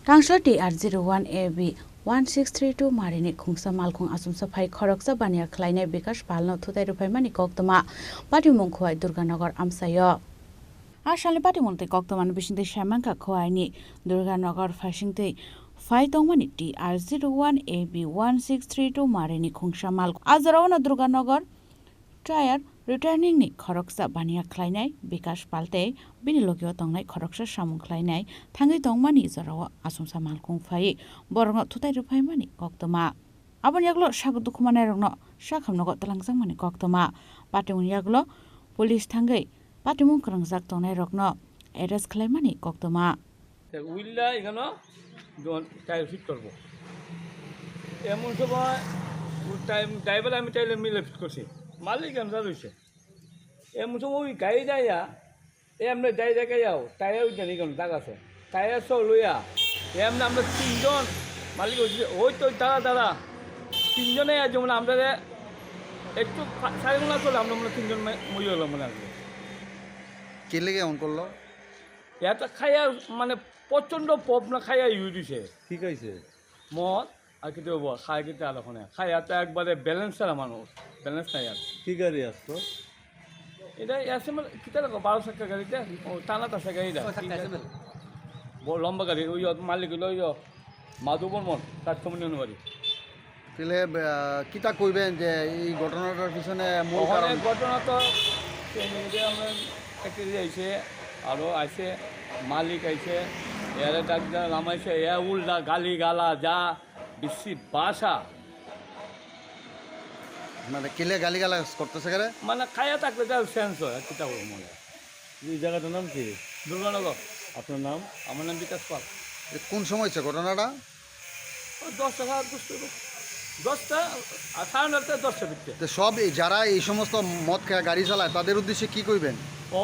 Tangsla TR01AB 1632 Marini Khungsa Malkhung Asum Saphai Khoroksa Bania Klaine Bikash Palno Thutai Rupai Mani Koktoma Pati Mungkhoi Durganagar Amsayo Ashali Pati Munte Koktoman Bishinte Shamanka Khoaini Durganagar Fashingte Phai Tongmani TR01AB 1632 Marini Khungsa Malkhung Azarawana Durganagar Trier Returning ni Khoroksa Bania Klainai Bikash Palte Binilogio Tongnai Khoroksa Samung Klainai Thangai Tongmani Zarawa Asumsa Malkhung Phai Borongo Thutai Rupai Mani Koktoma Abon Yaglo Shagu Dukumanai Rogno Shakhamnogo Talangsang Mani Koktoma Patimun Yaglo Police Thangai Patimun Krangjak Tongnai Rogno Arrest Klaimani Koktoma উইল্লা এখানে tile fit করবো এমন সময় time driver আমি টাইলে মিলে fit করছি মালিক এমন রয়েছে এমন সময় ওই গাড়ি যাইয়া এমনি যাই জায়গায় যাও টায়ার জানি কেন দাগ আছে টায়ার সব লইয়া এমনি আমরা তিনজন মালিক ওই তো দাঁড়া তিনজনে যেমন আমরা একটু সাড়ে ঘন্টা চলে আমরা মনে তিনজন মরিয়ে হলাম মনে আসবে কে লেগে এমন করলো এটা খাইয়া মানে প্রচণ্ড পপ না খাইয়া ইউজ দিছে ঠিক আছে মদ আর কিন্তু খাই কিন্তু আর ওখানে খাই তো একবারে ব্যালেন্স ছাড়া মানুষ ব্যালেন্স নাই আর কি গাড়ি আসতো এটা এসে মানে কিতা রাখো 12 চাকা গাড়িতে টানা আছে গাড়িটা লম্বা গাড়ি ওই মালিক হইল ওই মাধু বর্মন তার কমিউনিয়ন বাড়ি তাহলে কিতা কইবেন যে এই ঘটনাটার পিছনে মূল কারণ ঘটনা তো আমরা একটা আইছে আরও আইছে মালিক আইছে এর ডাক্তার নামাইছে এ উল্টা গালি গালা যা বেশি বাসা মানে কেলে গালিগালাজ করতেছে কেন মানে খাইয়া থাকলে যা সেন্স হয় কিতা করবো মনে এই জায়গাটার নাম কি দুর্গানগর আপনার নাম আমার নাম বিকাশ পাল কোন সময় হচ্ছে ঘটনাটা 10টা 10টা আর সাড়ে 9টা 10টা বিকতে তো সব যারা এই সমস্ত মদ খেয়ে গাড়ি চালায় তাদের উদ্দেশ্যে কি কইবেন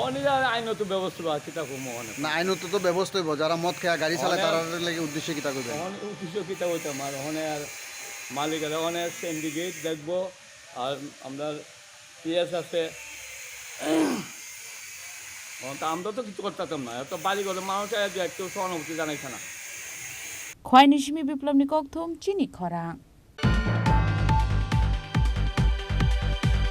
অনেক আইনত ব্যবস্থা আছে কিতা করবো অনেক না আইনত তো ব্যবস্থা হইব যারা মদ খেয়ে গাড়ি চালায় তাদের লাগে উদ্দেশ্যে কিতা কইবেন অনেক উদ্দেশ্য কিতা হইতাম আর ওখানে আর মালিকের অনেক সিন্ডিকেট দেখবো আর আমরা পিএস আছে আমরা তো কিছু করতাম না এত বাড়ি করে মানুষ কেউ সহানুভূতি জানাইছে না Khwainishimi Biplomni Kokthum Chini Khorang